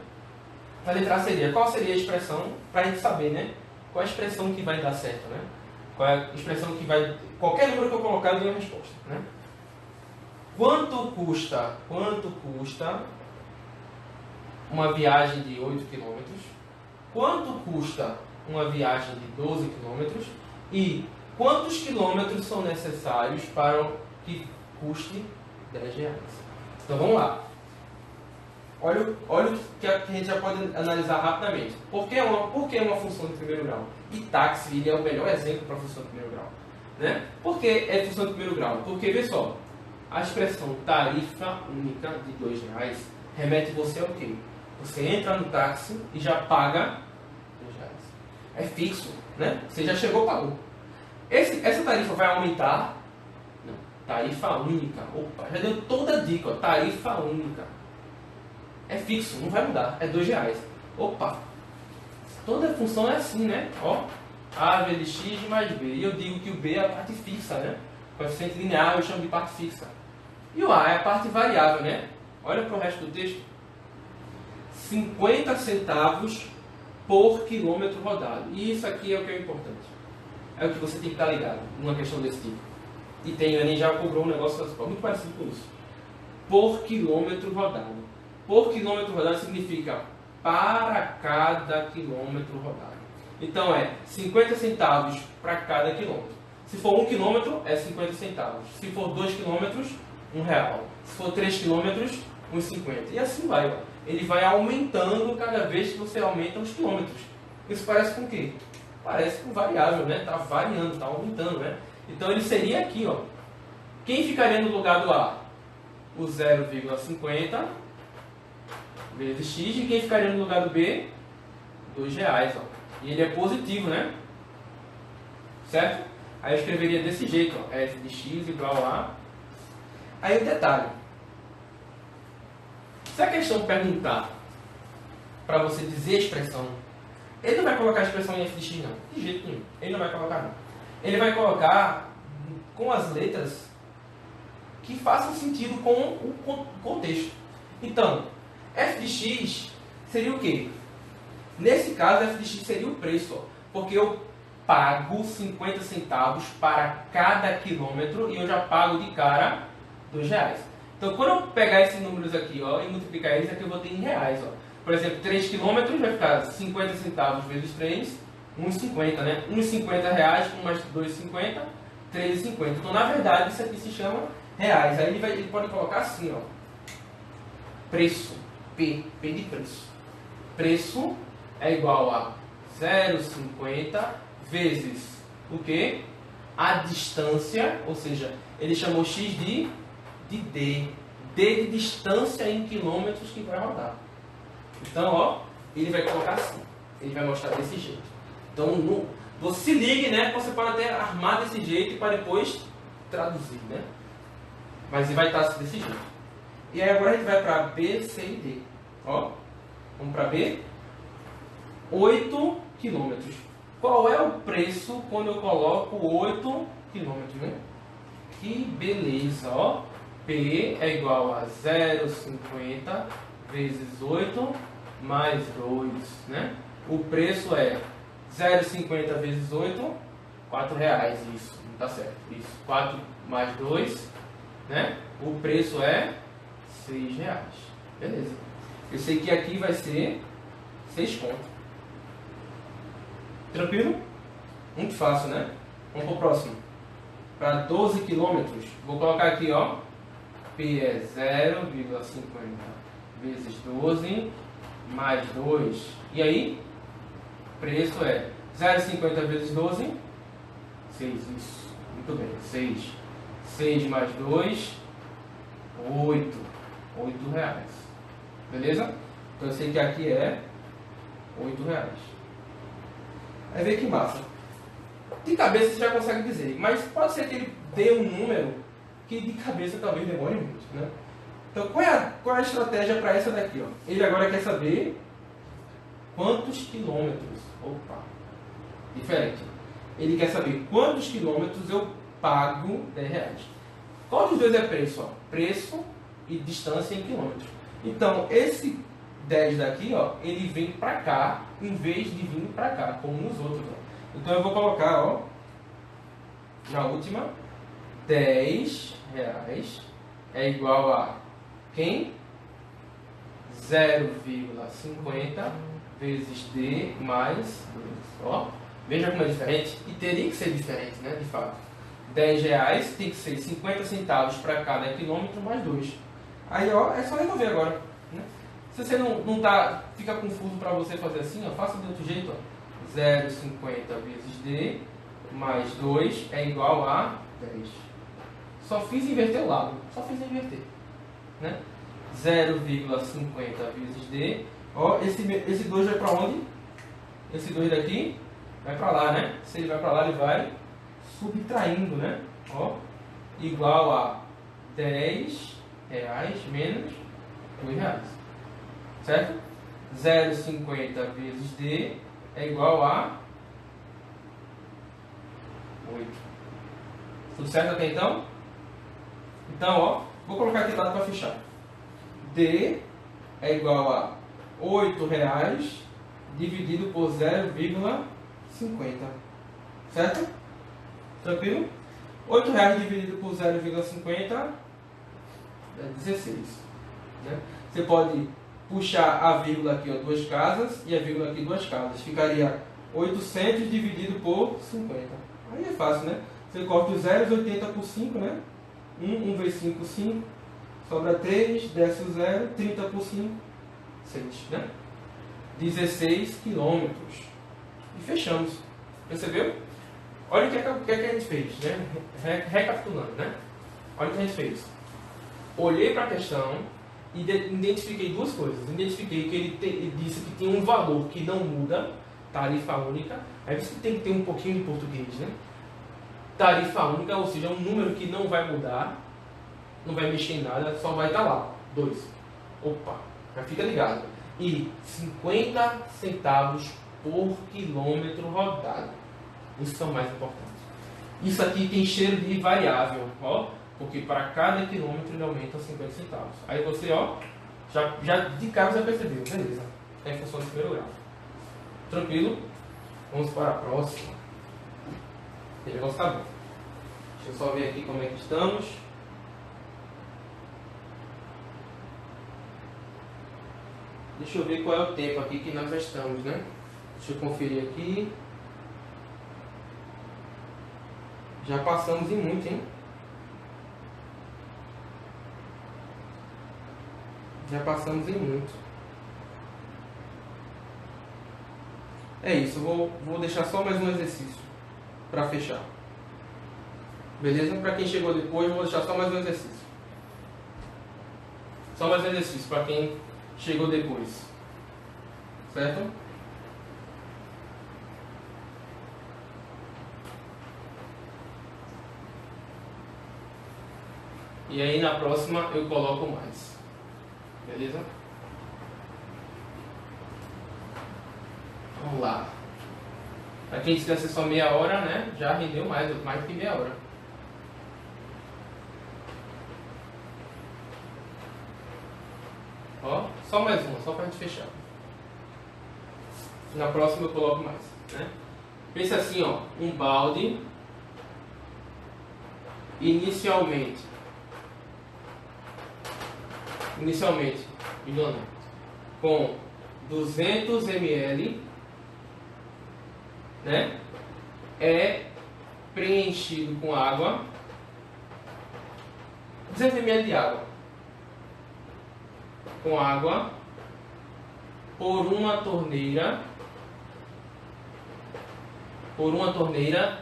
A letra A seria, qual seria a expressão, para a gente saber, né? Qual a expressão que vai dar certo, né? Qual é a expressão que vai, qualquer número que eu colocar, eu dou a resposta, né? Quanto custa uma viagem de 8 km? Quanto custa uma viagem de 12 km? E quantos quilômetros são necessários para que custe 10 reais? Então vamos lá. Olha o que a gente já pode analisar rapidamente. Por que uma função de primeiro grau? E táxi ele é o melhor exemplo para função de primeiro grau. Né? Por que é função de primeiro grau? Porque, vê só, a expressão tarifa única de 2 reais remete você ao quê? Você entra no táxi e já paga 2 reais. É fixo, né? Você já chegou, pagou. Essa tarifa vai aumentar? Não. Tarifa única. Opa, já deu toda a dica, ó. Tarifa única. É fixo, não vai mudar. É 2 reais. Opa, toda função é assim, né? Ó, A vezes x mais b. E eu digo que o b é a parte fixa, né? Coeficiente linear eu chamo de parte fixa. E o a é a parte variável, né? Olha para o resto do texto. 50 centavos por quilômetro rodado. E isso aqui é o que é importante. É o que você tem que estar ligado numa questão desse tipo. E tem, o Enem já cobrou um negócio muito parecido com isso. Por quilômetro rodado. Por quilômetro rodado significa para cada quilômetro rodado. Então é 50 centavos para cada quilômetro. Se for 1 quilômetro, é 50 centavos. Se for 2 quilômetros, R$1. Se for 3 quilômetros, R$1,50. E assim vai. Ó. Ele vai aumentando cada vez que você aumenta os quilômetros. Isso parece com o quê? Parece com variável, né? Está variando, está aumentando, né? Então ele seria aqui, ó. Quem ficaria no lugar do A? O 0,50 vezes x. E quem ficaria no lugar do B? R$2, ó. E ele é positivo, né? Certo? Aí eu escreveria desse jeito, ó. F de x igual a... Aí o detalhe. Se a questão perguntar para você dizer a expressão, ele não vai colocar a expressão em f de x, não. De jeito nenhum. Ele não vai colocar, não. Ele vai colocar com as letras que façam sentido com o contexto. Então, f de x seria o quê? Nesse caso, f de x seria o preço, ó, porque eu pago 50 centavos para cada quilômetro e eu já pago de cara R$2. Então, quando eu pegar esses números aqui, ó, e multiplicar eles, aqui eu vou ter em reais. Ó. Por exemplo, 3 km vai ficar 50 centavos vezes 3, 1,50, né? R$1,50, 1 mais 2,50, 3,50. Então, na verdade, isso aqui se chama reais. Aí ele pode colocar assim, ó. Preço, P de preço. Preço é igual a 0,50 vezes o quê? A distância, ou seja, ele chamou x de D. D de distância em quilômetros que vai rodar. Então, ó, ele vai colocar assim. Ele vai mostrar desse jeito. Então, você se ligue, né? Você pode até armar desse jeito para depois traduzir, né? Mas ele vai estar desse jeito. E aí agora a gente vai para B, C e D. Ó, vamos para B. 8 quilômetros. Qual é o preço quando eu coloco 8 quilômetros, né? Que beleza, ó. P é igual a 0,50 vezes 8 mais 2, né? O preço é 0,50 vezes 8, R$4. Isso, não está certo. Isso, 4 mais 2, né? O preço é R$6. Beleza. Eu sei que aqui vai ser 6 contos. Tranquilo? Muito fácil, né? Vamos para o próximo. Para 12 quilômetros, vou colocar aqui, ó. P é 0,50 vezes 12 mais 2. E aí? Preço é 0,50 vezes 12, 6, isso. Muito bem, 6. 6 mais 2, 8. 8 reais. Beleza? Então eu sei que aqui é 8 reais. Aí vê que massa. De cabeça você já consegue dizer, mas pode ser que ele dê um número que de cabeça talvez demore muito, né? Então qual é a estratégia para essa daqui? Ó? Ele agora quer saber quantos quilômetros. Opa, diferente. Ele quer saber quantos quilômetros eu pago 10 reais. Qual dos dois é preço? Ó? Preço e distância em quilômetros. Então esse 10 daqui, ó, ele vem para cá em vez de vir para cá, como nos outros. Ó. Então eu vou colocar, ó, na última, 10 reais é igual a quem? 0,50 vezes D mais 2. Ó, veja como é diferente. E teria que ser diferente, né? De fato. 10 reais tem que ser 50 centavos para cada quilômetro mais 2. Aí, ó, é só resolver agora. Né? Se você não tá, fica confuso para você fazer assim, ó, faça de outro jeito. 0,50 vezes D mais 2 é igual a 10. Só fiz inverter o lado. Só fiz inverter. Né? 0,50 vezes D. Ó, esse 2 vai para onde? Esse 2 daqui vai para lá, né? Se ele vai para lá, ele vai subtraindo, né? Ó, igual a 10 reais menos 2 reais. Certo? 0,50 vezes D é igual a 8. Tudo certo até então? Então, ó, vou colocar aqui do lado para fechar. D é igual a 8 reais dividido por 0,50. Certo? Tranquilo? 8 reais dividido por 0,50 é 16. Né? Você pode puxar a vírgula aqui, ó, 2 casas, e a vírgula aqui, 2 casas. Ficaria 800 dividido por 50. Aí é fácil, né? Você corta os zeros, 80 por 5, né? 1 vezes 5, 5. Sobra 3, desce o 0, 30 por 5, 6, né? 16 quilômetros. E fechamos. Percebeu? Olha o que a gente fez, né? Recapitulando, né? Olha o que a gente fez. Olhei para a questão e identifiquei duas coisas. Identifiquei que ele disse que tinha um valor que não muda, tarifa única. Aí você tem que ter um pouquinho de português, né? Tarifa única, ou seja, um número que não vai mudar, não vai mexer em nada, só vai estar lá. 2. Opa, já fica ligado. E 50 centavos por quilômetro rodado. Isso são mais importantes. Isso aqui tem cheiro de variável, ó, porque para cada quilômetro ele aumenta 50 centavos. Aí você, ó, já de cara já percebeu, beleza? É em função do primeiro grau. Tranquilo? Vamos para a próxima. O negócio tá bom. Deixa eu só ver aqui como é que estamos. Deixa eu ver qual é o tempo aqui que nós já estamos, né? Deixa eu conferir aqui. Já passamos em muito, hein? Já passamos em muito. É isso, eu vou deixar só mais um exercício para fechar. Beleza? Para quem chegou depois, eu vou deixar só mais um exercício. Só mais um exercício para quem chegou depois. Certo? E aí na próxima eu coloco mais. Beleza? Vamos lá. Para quem disse só meia hora, né? Já rendeu mais do que meia hora. Ó, só mais uma, só para a gente fechar. Na próxima eu coloco mais, né? Pensa assim, ó, um balde inicialmente, com 200 ml, né? É preenchido com água, 200 ml de água, com água por uma torneira por uma torneira,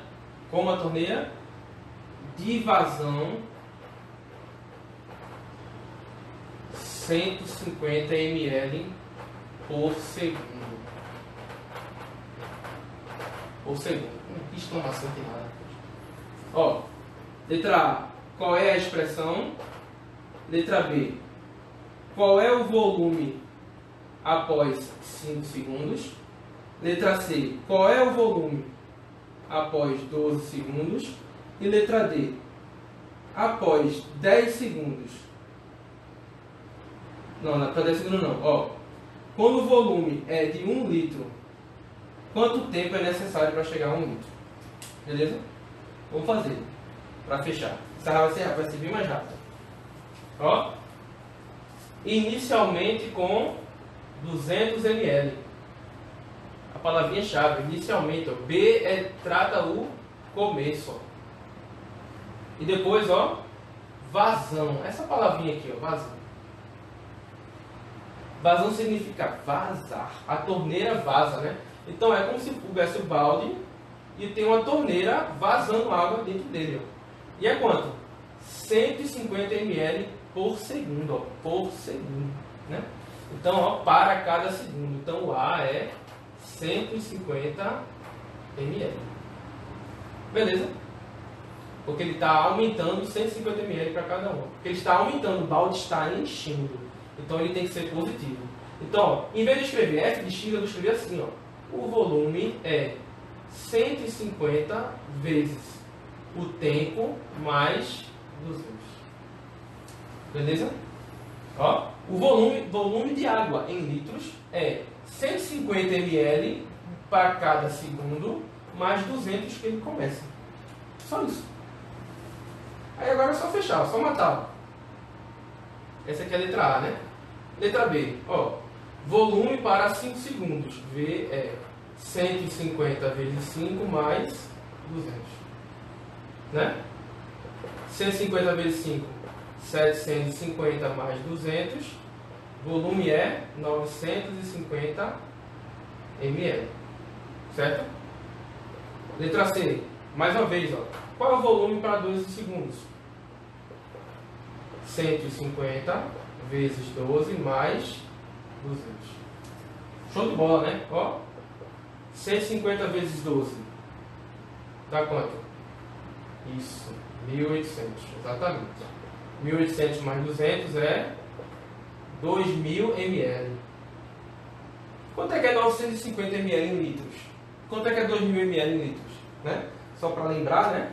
com uma torneira de vazão 150 ml por segundo. Por segundo. Exclamação tem nada. Ó, letra A, qual é a expressão? Letra B, qual é o volume após 5 segundos? Letra C, qual é o volume após 12 segundos? E letra D, após 10 segundos. Não, para 10 segundos não. Ó, quando o volume é de 1 litro, quanto tempo é necessário para chegar a 1 litro? Beleza? Vamos fazer, para fechar. Essa vai ser bem mais rápido. Ó, inicialmente com 200 ml. A palavrinha chave, inicialmente, ó, B trata o começo, ó. E depois, ó, vazão. Essa palavrinha aqui, ó, vazão. Vazão significa vazar. A torneira vaza, né? Então é como se houvesse o balde e tem uma torneira vazando água dentro dele, ó. E é quanto? 150 ml por segundo, ó, por segundo, né? Então, ó, para cada segundo. Então o A é 150 ml. Beleza? Porque ele está aumentando 150 ml para cada um. Porque ele está aumentando, o balde está enchendo. Então ele tem que ser positivo. Então, ó, em vez de escrever F de X, eu vou escrever assim, ó. O volume é 150 vezes o tempo mais 200. Beleza? Ó, o volume de água em litros é 150 ml para cada segundo, mais 200 que ele começa. Só isso. Aí agora é só fechar, só matar. Essa aqui é a letra A, né? Letra B, ó. Volume para 5 segundos. V é 150 vezes 5 mais 200. Né? 150 vezes 5, 750 mais 200. Volume é 950 ml. Certo? Letra C. Mais uma vez, ó. Qual é o volume para 12 segundos? 150 vezes 12 mais 200. Show de bola, né? Ó. 150 vezes 12. Dá quanto? Isso. 1.800. Exatamente. 1.800 mais 200 é 2.000 ml. Quanto é que é 950 ml em litros? Quanto é que é 2.000 ml em litros? Né? Só para lembrar, né?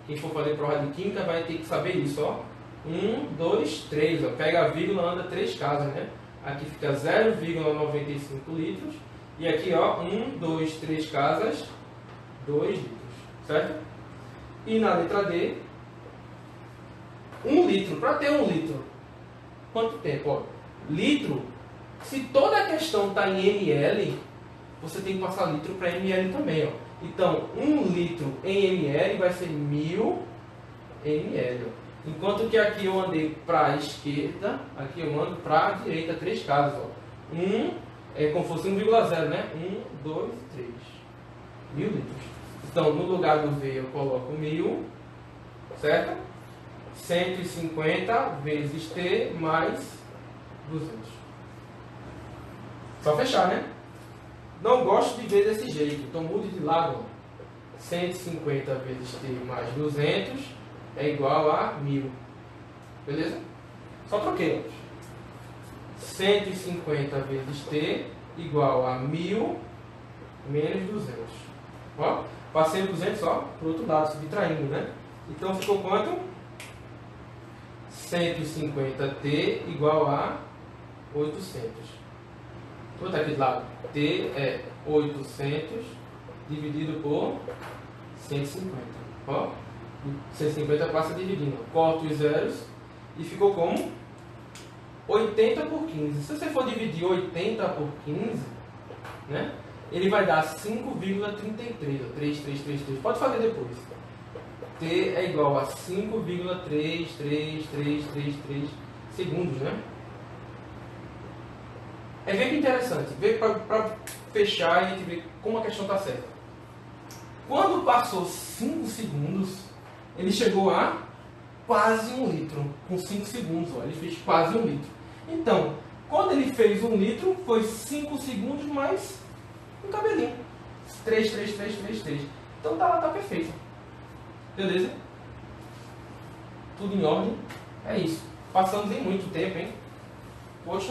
Quem for fazer prova de química vai ter que saber isso, ó. 1, 2, 3. Ó. Pega a vírgula, anda 3 casas, né? Aqui fica 0,95 litros. E aqui, ó, 1, 2, 3 casas, 2 litros. Certo? E na letra D, 1 litro. Para ter 1 litro, quanto tempo? Ó, litro, se toda a questão está em ml, você tem que passar litro para ml também, ó. Então, 1 litro em ml vai ser 1.000 ml. Ó. Enquanto que aqui eu andei para a esquerda, aqui eu ando para a direita, 3 casas. Ó. 1 é como se fosse 1,0, né? 1, 2, 3. 1.000 litros. Então, no lugar do V eu coloco 1.000, certo? 150 vezes T mais 200. Só fechar, né? Não gosto de ver desse jeito, então mude de lado. 150 vezes T mais 200 é igual a 1.000. Beleza? Só troquei. 150 vezes T igual a 1.000 menos 200. Ó, passei o 200 só para o outro lado, subtraindo, né? Então ficou quanto? 150T igual a 800. Vou botar aqui de lado. T é 800 dividido por 150. Ó, 150 passa dividindo. Corto os zeros e ficou como? 80 por 15. Se você for dividir 80 por 15, né, ele vai dar 5,33. 3333. Pode fazer depois. T é igual a 5,33333 segundos, né? É bem interessante. Ver para fechar e a gente ver como a questão está certa. Quando passou 5 segundos, ele chegou a quase 1 litro. Com 5 segundos, ó, ele fez quase 1 litro. Então, quando ele fez 1 litro, foi 5 segundos mais um cabelinho. 3, 3, 3, 3, 3. Então tá perfeito. Beleza? Tudo em ordem. É isso. Passamos em muito tempo, hein? Poxa.